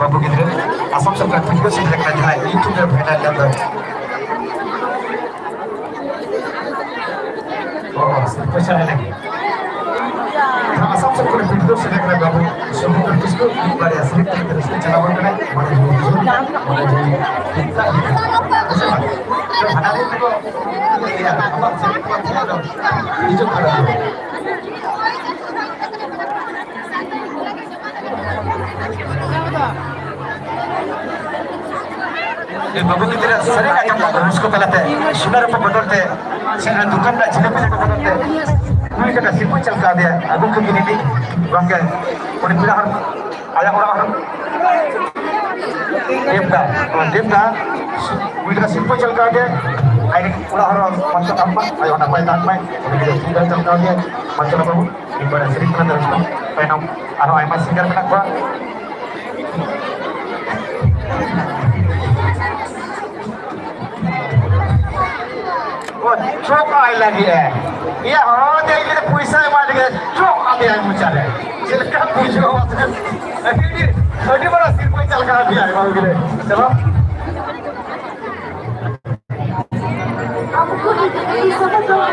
Babu Gidre, asam sebab video sih dekat jalan YouTube berada dalam. Oh, spesial lagi. Asam sebab video sih dekat babu, semua itu berada sedikit terus jalan berada. Mana jadi kita. Mana itu? Ya, apa sedikit ada. Itu ada. Babu kita sering akan mengurus kepala teh, sudah apa betul teh, saya dukan dah jenis apa betul teh, kami kita simpan cakap dia, aku begini ni, bangga, orang bilang ayah orang Demda, kita simpan cakap dia, ayah orang macam apa, ayah nak main tak main, kita simpan cakap dia, macam apa bu, ibarat sering pernah terus, penam, ayah masih singgah nak buat. Cok ay lagi iya orang dia ini puisa yang mana dia cok ada yang mencari silakan pujo ini mana sih puisa kalau dia kalau gitu sebab aku ini sama tuh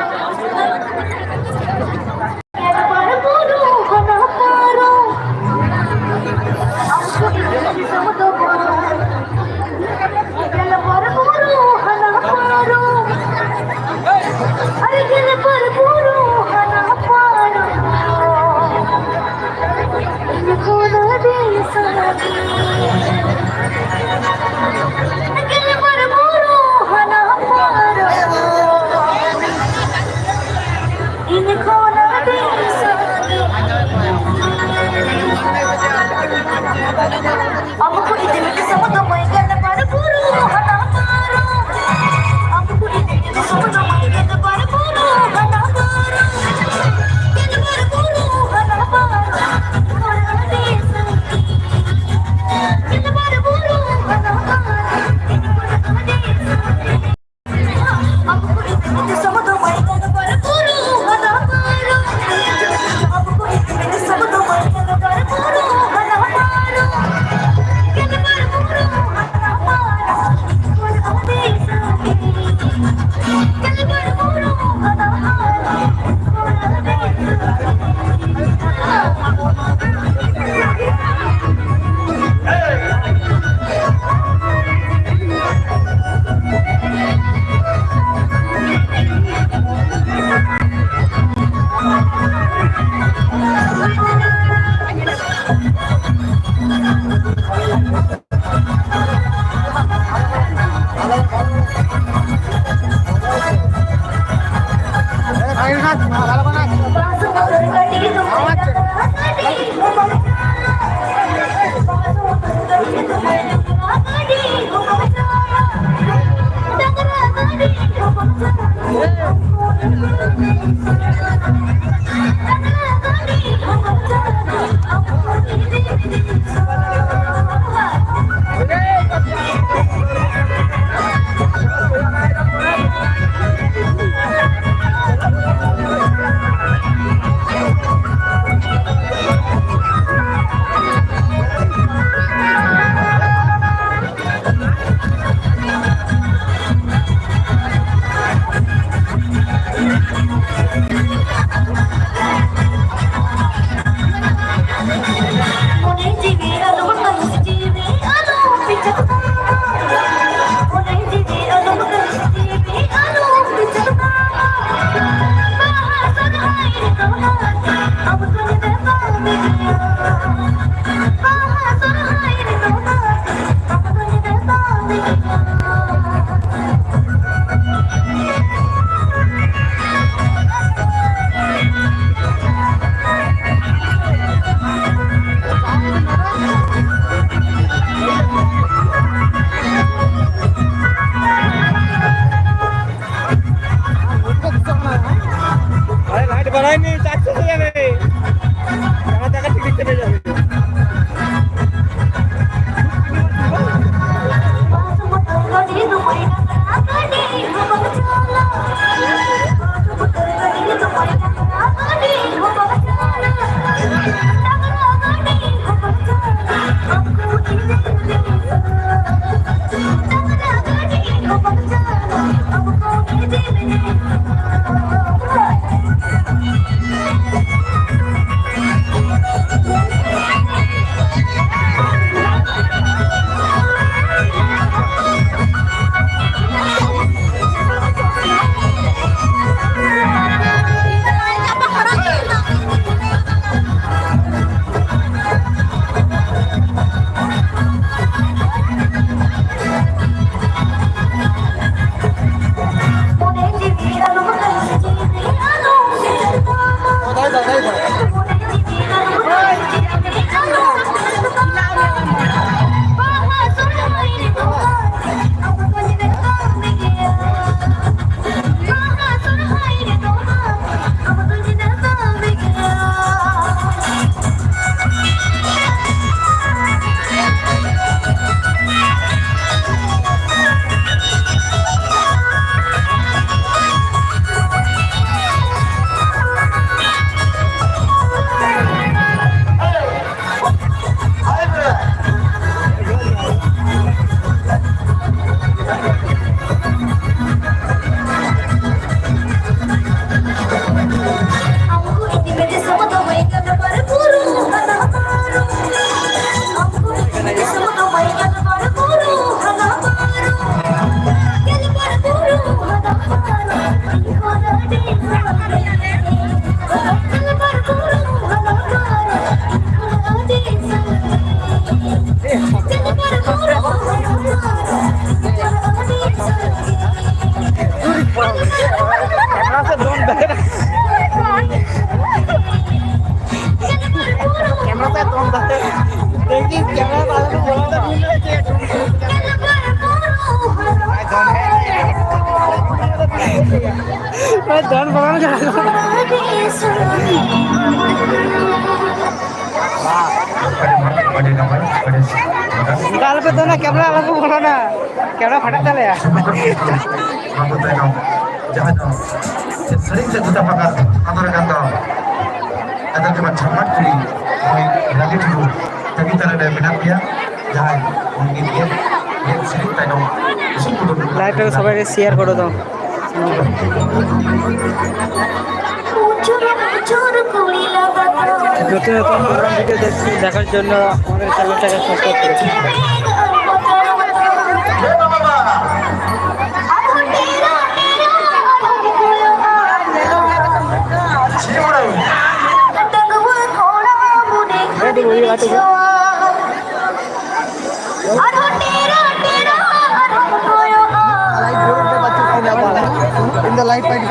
Kalau betul na kamera lagu mana na kamera fadak tale ya. Jangan sering saya tuh pakai kantor kantor. Ada cuma camat kuli, lagi dulu. Tapi tak ada minat dia, jangan mungkin dia sering tanya. Live पे सबाई share करो तो নতুন নতুন video দেখার জন্য আমাদের চ্যানেলটাকে সাবস্ক্রাইব করুন। In the light fight